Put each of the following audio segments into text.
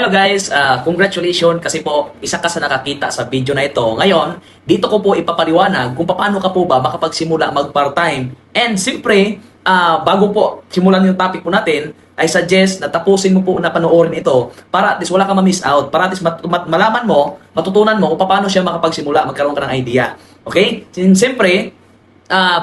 Hello guys, congratulations kasi po isa ka sa nakakita sa video na ito. Ngayon, dito ko po ipapaliwanag kung paano ka po ba makapagsimula mag-part-time. And siyempre, bago po simulan yung topic po natin, I suggest na tapusin mo po na panoorin ito para at least wala ka ma-miss out, para at least malaman mo, matutunan mo kung paano siya makapagsimula, magkaroon ka ng idea. Okay? Siyempre,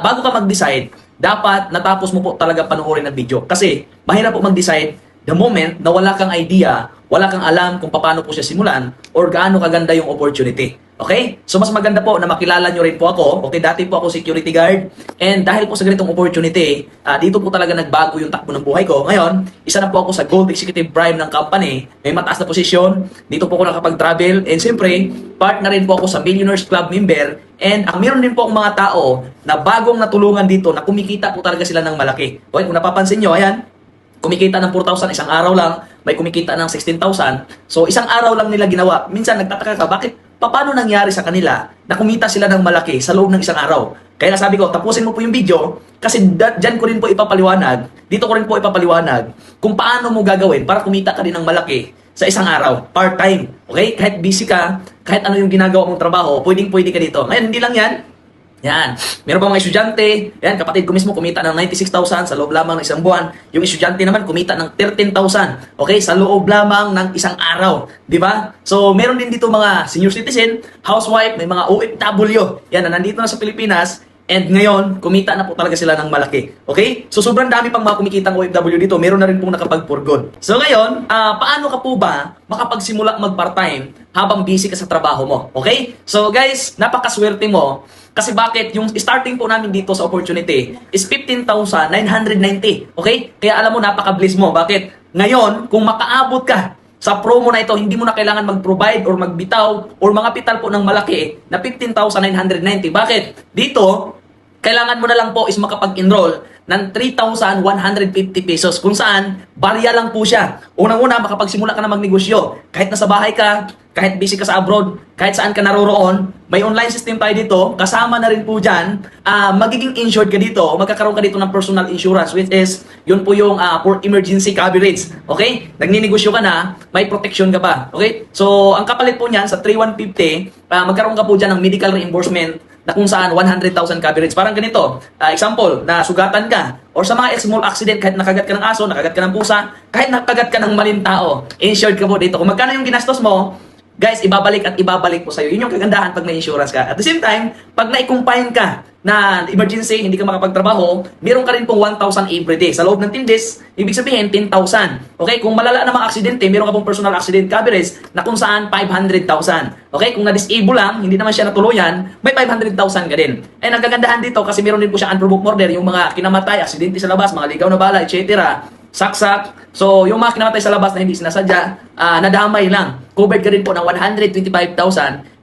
bago ka mag-decide, dapat natapos mo po talaga panoorin ng video. Kasi mahirap po mag-decide the moment na wala kang idea, wala kang alam kung paano po siya simulan or gaano kaganda yung opportunity. Okay? So mas maganda po na makilala nyo rin po ako. Okay, dati po ako security guard. And dahil po sa ganitong opportunity, dito po talaga nagbago yung takbo ng buhay ko. Ngayon, isa na po ako sa Gold Executive Prime ng company. May mataas na posisyon. Dito po ako nakapag-travel. And siyempre, part na rin po ako sa Millionaires Club member. And meron din po akong mga tao na bagong natulungan dito na kumikita po talaga sila ng malaki. Okay, kung napapansin nyo, ayan, kumikita ng 4,000 isang araw lang, may kumikita ng 16,000. So isang araw lang nila ginawa. Minsan nagtataka ka, bakit? Paano nangyari sa kanila na kumita sila ng malaki sa loob ng isang araw? Kaya sabi ko, tapusin mo po yung video kasi dyan ko rin po ipapaliwanag, dito ko rin po ipapaliwanag kung paano mo gagawin para kumita ka din ng malaki sa isang araw, part-time. Okay? Kahit busy ka, kahit ano yung ginagawa mong trabaho, pwedeng-pwede ka dito. Ngayon, hindi lang yan. Yan. Meron pa mga estudyante. Yan, kapatid ko mismo kumita ng 96,000 sa loob lamang ng isang buwan. Yung estudyante naman kumita ng 13,000. Okay? Sa loob lamang ng isang araw. Di ba? So, meron din dito mga senior citizen, housewife, may mga OFW. Yan, na nandito na sa Pilipinas. And ngayon, kumita na po talaga sila ng malaki. Okay? So, sobrang dami pang mga kumikitang OFW dito. Meron na rin pong nakapag-for-good. So, ngayon, paano ka po ba makapagsimula mag-part-time habang busy ka sa trabaho mo? Okay? So, guys, napakaswerte mo. Kasi bakit? Yung starting po namin dito sa opportunity is 15,990. Okay? Kaya alam mo, napaka-bliss mo. Bakit? Ngayon, kung makaabot ka sa promo na ito, hindi mo na kailangan mag-provide or magbitaw or mga pital po ng malaki na 15,990. Bakit? Dito, kailangan mo na lang po is makapag-enroll ng 3,150 pesos kung saan barya lang po siya. Unang-una, makapagsimula ka na magnegosyo. Kahit nasa bahay ka, kahit busy ka sa abroad, kahit saan ka naroroon, may online system tayo dito. Kasama na rin po dyan, magiging insured ka dito, magkakaroon ka dito ng personal insurance, which is, yun po yung for emergency coverage. Okay? Nagninegosyo ka na, may protection ka pa. Okay? So, ang kapalit po niyan sa 3,150, magkaroon ka po dyan ng medical reimbursement na kung saan 100,000 coverage. Parang ganito, example, na sugatan ka, or sa mga small accident, kahit nakagat ka ng aso, nakagat ka ng pusa, kahit nakagat ka ng maling tao, insured ka po dito. Kung magkano yung ginastos mo, guys, ibabalik at ibabalik po sa'yo. Yun yung kagandahan pag may insurance ka. At the same time, pag na-combine ka na emergency, hindi ka makapagtrabaho, meron ka rin pong 1,000 every day. Sa loob ng 10 days, ibig sabihin, 10,000. Okay? Kung malala na mga aksidente, meron ka pong personal accident coverage na kung saan 500,000. Okay? Kung na-disable lang, hindi naman siya natuluyan, may 500,000 ka din. And ang kagandahan dito, kasi meron din po siya unprovoked murder, yung mga kinamatay, aksidente sa labas, mga ligaw na bala, etc. Saksak. So, yung mga kinamatay sa labas na hindi sinasadya, nadamay lang. Covered ka rin po ng 125,000.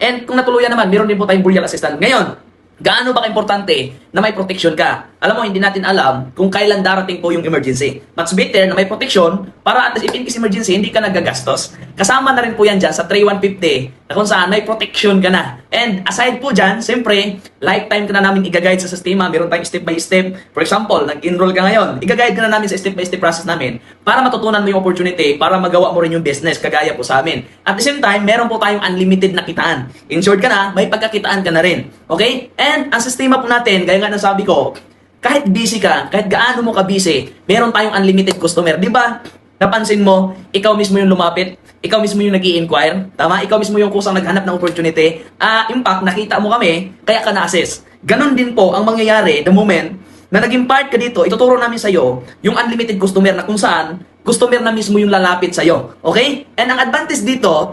And kung natuluyan naman, meron din po tayong burial assistance. Ngayon, gaano ba ka-importante na may protection ka? Alam mo, hindi natin alam kung kailan darating po yung emergency. Much better na may protection para at least if in case emergency, hindi ka nagagastos. Kasama na rin po yan dyan sa 3,150 na kung saan may protection ka na. And aside po dyan, siyempre, lifetime ka na namin i-guide sa sistema. Meron tayong step by step. For example, nag-enroll ka ngayon. I-guide ka na namin sa step by step process namin para matutunan mo yung opportunity, para magawa mo rin yung business kagaya po sa amin. At the same time, meron po tayong unlimited na kitaan. Insured ka na, may pagkakitaan ka na rin. Okay? And ang sistema po natin, gaya nga ng sabi ko, kahit busy ka, kahit gaano mo ka busy, meron tayong unlimited customer. Di ba? Napansin mo, ikaw mismo yung lumapit, ikaw mismo yung nag-i-inquire, tama? Ikaw mismo yung kusang naghanap ng opportunity. Impact, nakita mo kami, kaya ka na-assess. Ganon din po ang mangyayari the moment na naging part ka dito, ituturo namin sa'yo yung unlimited customer na kung saan customer na mismo yung lalapit sa'yo. Okay? And ang advantage dito,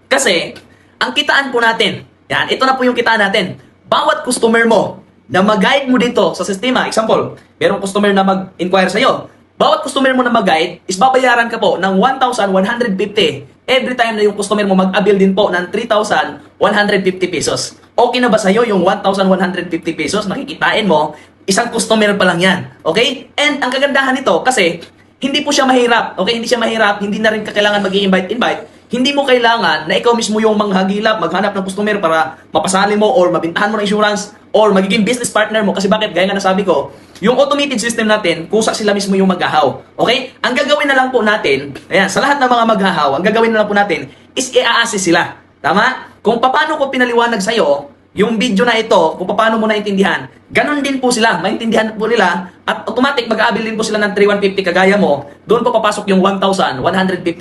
kasi, ang kitaan po natin, yan, ito na po yung kitaan natin. Bawat customer mo na mag-guide mo dito sa sistema, example, merong customer na mag-inquire sa'yo, bawat customer mo na mag-guide is babayaran ka po ng 1,150 every time na yung customer mo mag-avail din po ng 3,150 pesos. Okay na ba sa'yo yung 1,150 pesos nakikitain mo? Isang customer pa lang yan. Okay? And ang kagandahan nito, kasi hindi po siya mahirap. Okay? Hindi siya mahirap. Hindi na rin kailangan mag-i-invite. Hindi mo kailangan na ikaw mismo yung manghagilap, maghanap ng customer para mapasali mo or mabintahan mo ng insurance. or magiging business partner mo. Kasi bakit? Gaya nga nasabi ko, yung automated system natin, kusa sila mismo yung maghahaw. Okay? Ang gagawin na lang po natin, ayan, sa lahat ng mga maghahaw, ang gagawin na lang po natin is i-assist sila. Tama? Kung paano ko pinaliwanag sa'yo, yung video na ito, kung paano mo naintindihan, ganun din po sila, maintindihan po nila, at automatic mag-aabil din po sila ng 3,150 kagaya mo, doon po papasok yung 1,150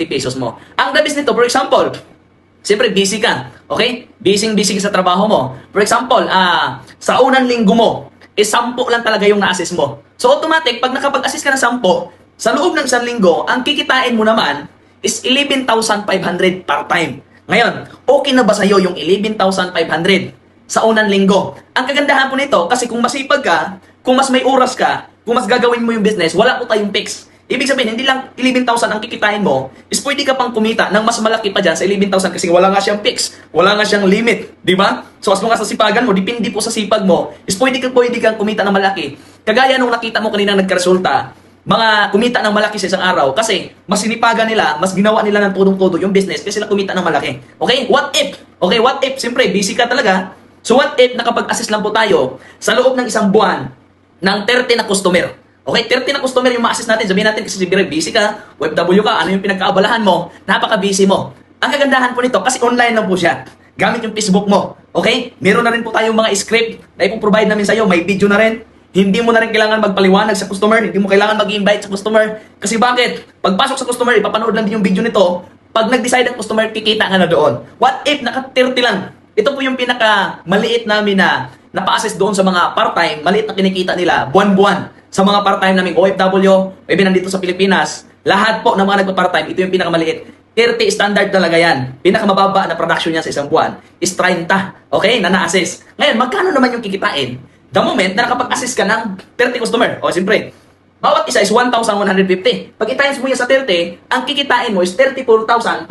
pesos mo. Ang labis nito, for example, siyempre busy ka, okay? Busy ka sa trabaho mo. For example, sa unang linggo mo, is 10 lang talaga yung na-assist mo. So automatic, pag nakapag-assist ka ng 10, sa loob ng 1 linggo, ang kikitain mo naman is 11,500 part-time. Ngayon, okay na ba sa'yo yung 11,500? Sa unang linggo. Ang kagandahan po nito, kasi kung masipag ka, kung mas may oras ka, kung mas gagawin mo yung business, wala po tayong fix. Ibig sabihin, hindi lang 11,000 ang kikitain mo, is pwede ka pang kumita ng mas malaki pa dyan sa 11,000 kasi wala nga siyang fix, wala nga siyang limit, di ba? So as long as sa sipagan mo, depende po sa sipag mo, is pwede kang kumita ng malaki. Kagaya nung nakita mo kanina nagkaresulta, mga kumita ng malaki sa isang araw kasi mas sinipagan nila, mas ginawa nila ng tudong-tudo yung business kasi sila kumita ng malaki. Okay? What if? Okay, what if? Siyempre, busy ka talaga. So what if nakapag-assist lang po tayo sa loob ng 1 buwan ng 30 na customer? Okay, 30 na customer yung ma-assist natin. Sabihin natin kasi siguro busy ka, OFW ka, ano yung pinagkaabalahan mo, napaka-busy mo. Ang kagandahan po nito, kasi online lang po siya. Gamit yung Facebook mo. Okay? Meron na rin po tayong mga script na ipoprovide namin sa iyo. May video na rin. Hindi mo na rin kailangan magpaliwanag sa customer. Hindi mo kailangan mag-invite sa customer. Kasi bakit? Pagpasok sa customer, ipapanood lang din yung video nito. Pag nag-decide ang customer, kikita ka na doon. What if naka-30 lang? Ito po yung pinaka maliit namin na napa-assess doon sa mga part-time, maliit na kinikita nila, buwan-buwan. Sa mga part-time naming OFW, maybe nandito sa Pilipinas, lahat po ng mga nagpa-part-time, ito yung pinakamaliit. 30 standard talaga yan. Pinakamababa na production niya sa isang buwan is 30. Okay? Na na-assess. Ngayon, magkano naman yung kikitain? The moment na nakapag-assess ka ng 30 customer, o siyempre, bawat isa is 1,150. Pag i-times mo yan sa 30, ang kikitain mo is 34,500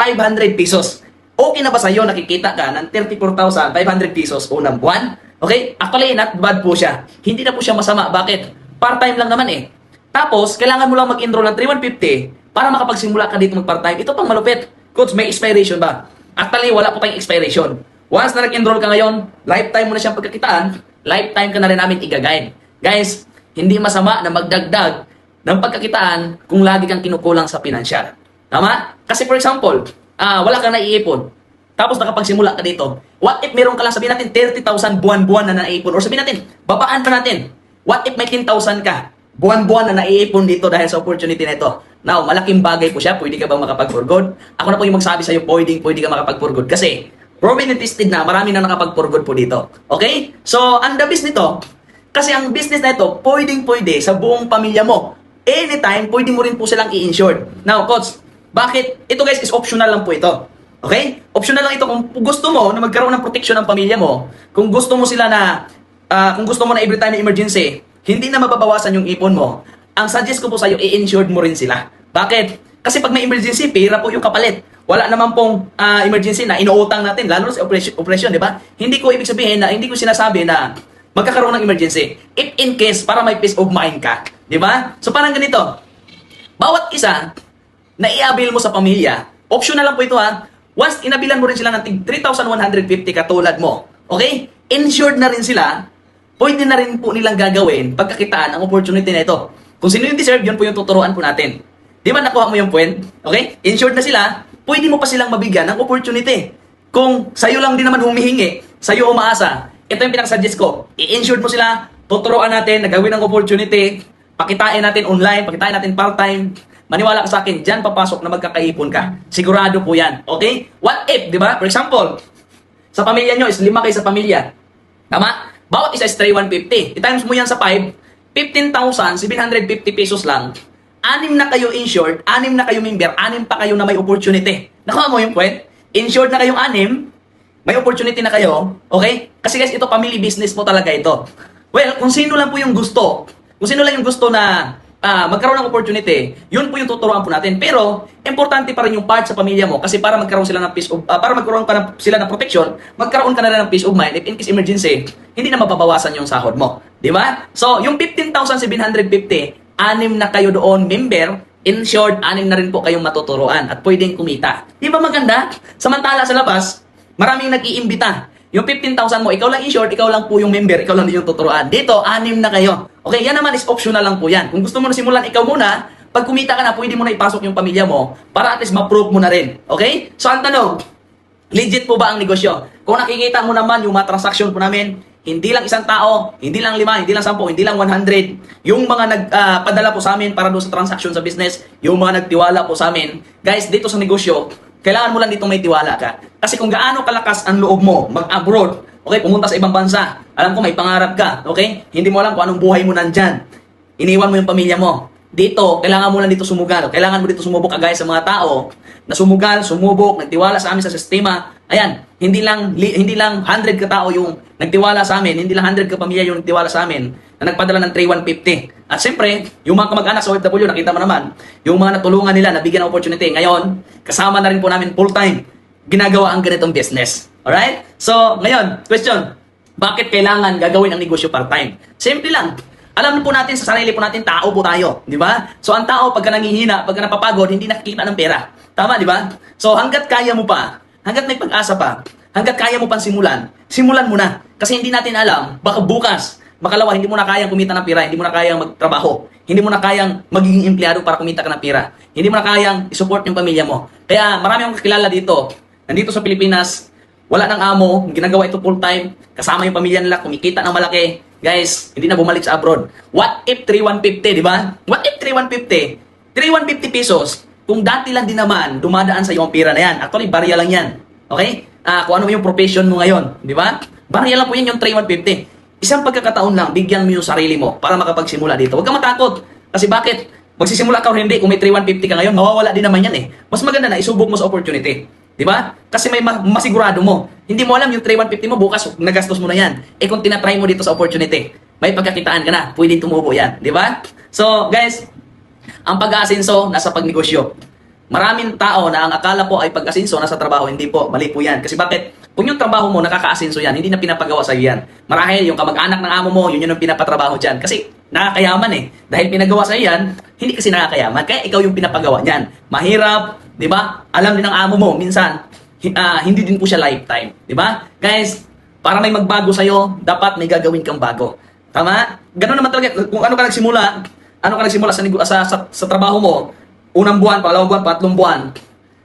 pesos. Okay na ba sa'yo nakikita ka ng 34,500 pesos unang buwan? Okay? Actually, not bad po siya. Hindi na po siya masama. Bakit? Part-time lang naman eh. Tapos, kailangan mo lang mag-enroll ng 3,150 para makapagsimula ka dito mag-part-time. Ito pang malupit. Coach, may expiration ba? Actually, wala po tayong expiration. Once na nag-enroll ka ngayon, lifetime mo na siyang pagkakitaan, lifetime ka na rin namin i-guide. Guys, hindi masama na magdagdag ng pagkakitaan kung lagi kang kinukulang sa pinansyal. Tama? Kasi for example, wala kang naiipon. Tapos nakapagsimula ka dito. What if meron ka lang, sabihin natin, 30,000 buwan-buwan na naiipon? Or sabihin natin, babaan pa natin. What if may 10,000 ka? Buwan-buwan na naiipon dito dahil sa opportunity na ito. Now, malaking bagay po siya. Pwede ka bang makapag-for-good? Ako na po yung magsabi sa'yo, pwede ka makapag-for-good. Kasi, proven and tested na, marami na nakapag-for-good po dito. Okay? So, ang the best nito, kasi ang business na ito, pwede sa buong pamilya mo. Anytime, pwede mo rin po silang i-insure. Now, coach, bakit? Ito guys is optional lang po ito. Okay? Optional lang ito kung gusto mo na magkaroon ng protection ng pamilya mo. Kung gusto mo sila na, kung gusto mo na every time na emergency, hindi na mababawasan yung ipon mo. Ang suggest ko po sa'yo, i-insured mo rin sila. Bakit? Kasi pag may emergency, pera po yung kapalit. Wala naman pong emergency na inuutang natin, lalo sa operation, di ba? Hindi ko ibig sabihin na, hindi ko sinasabi na magkakaroon ng emergency. If in case, para may peace of mind ka. Di ba? So parang ganito, bawat isa, na i-avail mo sa pamilya, optional lang po ito ha, once inabilan mo rin sila ng 3,150 katulad mo, okay? Insured na rin sila, pwede na rin po nilang gagawin pagkakitaan ang opportunity na ito. Kung sino yung deserve, yun po yung tuturuan po natin. Di ba nakuha mo yung point? Okay? Insured na sila, pwede mo pa silang mabigyan ng opportunity. Kung sa'yo lang din naman humihingi, sa'yo umaasa, ito yung pinakasuggest ko. I-insured mo sila, tuturuan natin, nagawin ng opportunity, pakitain natin online, pakitain natin part-time. Maniwala ka sa akin, dyan papasok na magkakaipon ka. Sigurado po yan. Okay? What if, di ba? For example, sa pamilya nyo is 5 kayo sa pamilya. Tama? Bawat isa is 3,150. I-times mo yan sa 5, 15,750 pesos lang. 6 na kayo insured, 6 na kayo member, 6 pa kayo na may opportunity. Nakuha mo yung point? Insured na kayong 6, may opportunity na kayo. Okay? Kasi guys, ito family business po talaga ito. Well, kung sino lang po yung gusto, kung sino lang yung gusto na magkaroon ng opportunity, yun po yung tuturuan po natin. Pero, importante pa rin yung part sa pamilya mo kasi para magkaroon sila ng peace of, para magkaroon ka sila ng protection, magkaroon ka na rin ng peace of mind if in case emergency, hindi na mababawasan yung sahod mo. Di ba? So, yung 15,750, 6 na kayo doon member, insured, 6 na rin po kayong matuturuan at pwedeng kumita. Di ba maganda? Samantala sa labas, maraming nag-iimbita. Yung 15,000 mo, ikaw lang in-short, ikaw lang po yung member, ikaw lang din yung tuturuan. Dito, 6 na kayo. Okay, yan naman is optional lang po yan. Kung gusto mo na simulan, ikaw muna, pag kumita ka na, pwede mo na ipasok yung pamilya mo para at least ma-prove mo na rin. Okay? So, ang tanong, legit po ba ang negosyo? Kung nakikita mo naman yung mga transaction po namin, hindi lang isang tao, hindi lang 5, hindi lang 10, hindi lang 100. Yung mga nagpadala po sa amin para doon sa transaction sa business, yung mga nagtiwala po sa amin, guys, dito sa negosyo, kailangan mo lang dito may tiwala ka. Kasi kung gaano kalakas ang loob mo mag-abroad, okay, pumunta sa ibang bansa, alam ko may pangarap ka, okay? Hindi mo alam kung anong buhay mo nandyan. Iniwan mo yung pamilya mo. Dito, kailangan mo lang dito sumugal. Kailangan mo dito sumubok kagaya sa mga tao na sumugal, sumubok, nagtiwala sa amin sa sistema. Ayan, hindi lang 100 ka tao yung nagtiwala sa amin, hindi lang 100 ka pamilya yung nagtiwala sa amin na nagpadala ng 3,150. At siyempre, yung mga kamag-anak sa OFW, nakita mo naman, yung mga natulungan nila, nabigyan ng opportunity. Ngayon, kasama na rin po namin full-time ginagawa ang ganitong business. Alright? So, ngayon, question, bakit kailangan gagawin ang negosyo part-time? Simple lang. Alam po natin sa sarili po natin, tao po tayo, di ba? So ang tao pagka nangihina, pagka napapagod, hindi nakikita ng pera. Tama, di ba? So hangga't kaya mo pa, hangga't may pag-asa pa, hangga't kaya mo pang simulan, simulan mo na. Kasi hindi natin alam, baka bukas, makalawa, hindi mo na kayang kumita ng pera, hindi mo na kayang magtrabaho, hindi mo na kayang magiging empleyado para kumita ka ng pera, hindi mo na kayang isupport yung pamilya mo. Kaya marami akong kakilala dito, nandito sa Pilipinas, wala nang amo, ginagawa ito full time, kasama yung pamilya nila, kumikita ng malaki. Guys, hindi na bumalik sa abroad. What if 3,150, di ba? What if 3,150? 3,150 pesos, kung dati lang din naman, dumadaan sa iyo ang pera na yan. Actually, barya lang yan. Okay? Kung ano yung profession mo ngayon, di ba? Barya lang po yan yung 3,150. Isang pagkakataon lang, bigyan mo yung sarili mo para makapagsimula dito. Huwag ka matakot. Kasi bakit? Magsisimula ka o hindi, kung may 3,150 ka ngayon, mawawala din naman yan eh. Mas maganda na isubok mo sa opportunity. Di ba? Kasi may masigurado mo. Hindi mo alam yung 3,150 mo, bukas nagastos mo na yan. Eh kung tinatry mo dito sa opportunity, may pagkakitaan ka na, pwedeng tumubo yan. Di ba? So, guys, ang pag-aasenso nasa pagnegosyo. Maraming tao na ang akala po ay pag-asenso nasa trabaho, hindi po. Mali po yan. Kasi bakit? Kung yung trabaho mo nakaka-asenso yan, hindi na pinapagawa sa yan. Marahil yung kamag-anak ng amo mo, yun yung pinapatrabaho dyan. Kasi nakakayaman eh. Dahil pinagawa sa yan, hindi kasi nakakayaman. Kaya ikaw yung pinapagawa niyan. Mahirap, di ba? Alam din ng amo mo, minsan, hindi din po siya lifetime. Di ba? Guys, para may magbago sa'yo, dapat may gagawin kang bago. Tama? Ganun naman talaga. Kung ano ka nagsimula sa trabaho mo, unang buwan, pangalawang buwan, patlong buwan,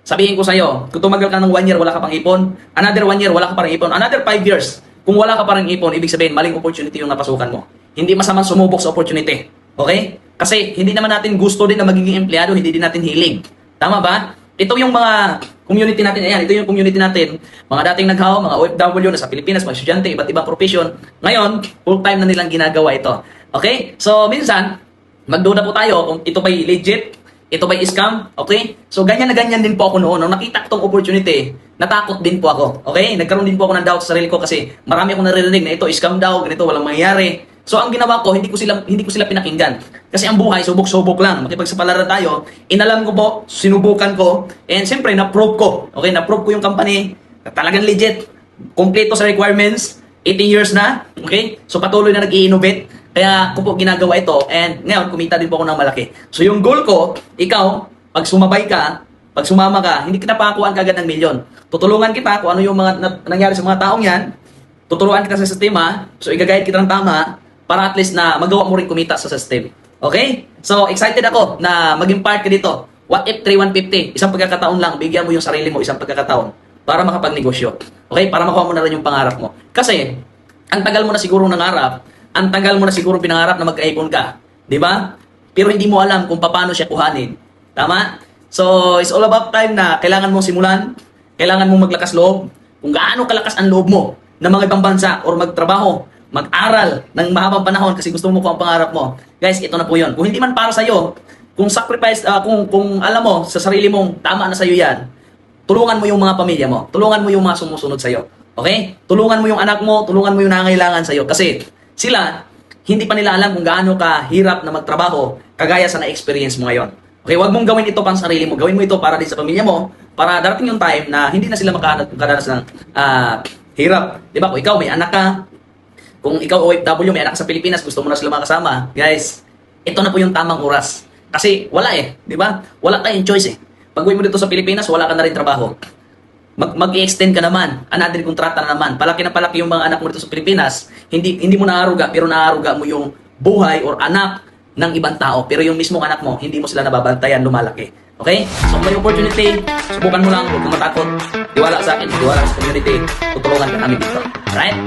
sabihin ko sa'yo, kung tumagal ka ng 1 year, wala ka pang ipon, another 1 year, wala ka pang ipon, another 5 years, kung wala ka parang ipon, ibig sabihin, maling opportunity yung napasukan mo. Hindi masamang sumubok sa opportunity. Okay? Kasi hindi naman natin gusto din na magiging empleyado, hindi din natin hilig. Tama ba? Ito yung mga community natin, ayan, ito yung community natin, mga dating naghaw, mga OFW na sa Pilipinas, mga estudyante, iba't ibang profession, ngayon, full-time na nilang ginagawa ito. Okay? So, minsan, magduda po tayo kung ito ba'y legit, ito ba'y scam, okay? So, ganyan na ganyan din po ako noon. Nung nakita ko tong opportunity, natakot din po ako, okay? Nagkaroon din po ako ng doubt sa sarili ko kasi marami akong naririnig na ito, scam daw, ganito, walang mangyayari. So, ang ginawa ko, hindi ko sila pinakinggan. Kasi ang buhay, subok-subok lang. Makipagsapalaran tayo. Inalam ko po, sinubukan ko, and siyempre, na-prove ko. Okay, na-prove ko yung company, na talagang legit, kompleto sa requirements, 18 years na, okay? So, patuloy na nag-i-innovate. Kaya ko po ginagawa ito, and ngayon, kumita din po ako ng malaki. So, yung goal ko, ikaw, pag sumabay ka, pag sumama ka, hindi kita pakuan kagad ng milyon. Tutulungan kita kung ano yung mga nangyari sa mga taong yan, tuturuan kita sa sistema, so igagayad kita ng tama, para at least na magawa mo rin kumita sa system. Okay? So, excited ako na maging part ka dito. What if 3,150? Isang pagkakataon lang, bigyan mo yung sarili mo isang pagkakataon para makapagnegosyo. Okay? Para makuha mo na rin yung pangarap mo. Kasi, ang tagal mo na siguro nangarap, ang tagal mo na siguro pinangarap na magka-ipon ka. Di ba? Pero hindi mo alam kung paano siya kuhanin. Tama? So, it's all about time na kailangan mong simulan, kailangan mong maglakas loob, kung gaano kalakas ang loob mo ng mga ibang bansa or magtrabaho, mag-aral ng mahabang panahon kasi gusto mo ko ang pangarap mo. Guys, ito na po yun. Kung hindi man para sa'yo, kung sacrifice, kung alam mo sa sarili mong tama na sa'yo yan, tulungan mo yung mga pamilya mo. Tulungan mo yung mga sumusunod sa'yo. Okay? Tulungan mo yung anak mo, tulungan mo yung nangangailangan sa'yo. Kasi sila, hindi pa nila alam kung gaano kahirap na magtrabaho kagaya sa na-experience mo ngayon. Okay? Huwag mong gawin ito pang sarili mo. Gawin mo ito para din sa pamilya mo, para darating yung time na hindi na sila makadanas ng hirap. Diba? Kung ikaw may anak ka, kung ikaw OFW, may anak sa Pilipinas, gusto mo na sila makasama, guys, ito na po yung tamang oras. Kasi wala eh, di ba? Wala tayong choice eh. Pag uwi mo dito sa Pilipinas, wala ka na rin trabaho. mag-i-extend ka naman, another kontrata na naman. Palaki na palaki yung mga anak mo dito sa Pilipinas, hindi mo naaruga, pero naaruga mo yung buhay or anak ng ibang tao. Pero yung mismong anak mo, hindi mo sila nababantayan, lumalaki. Okay? So, may opportunity, subukan mo lang, huwag kang matakot. Tiwala sa akin, tiwala sa community, tutulungan ka namin dito. Alright?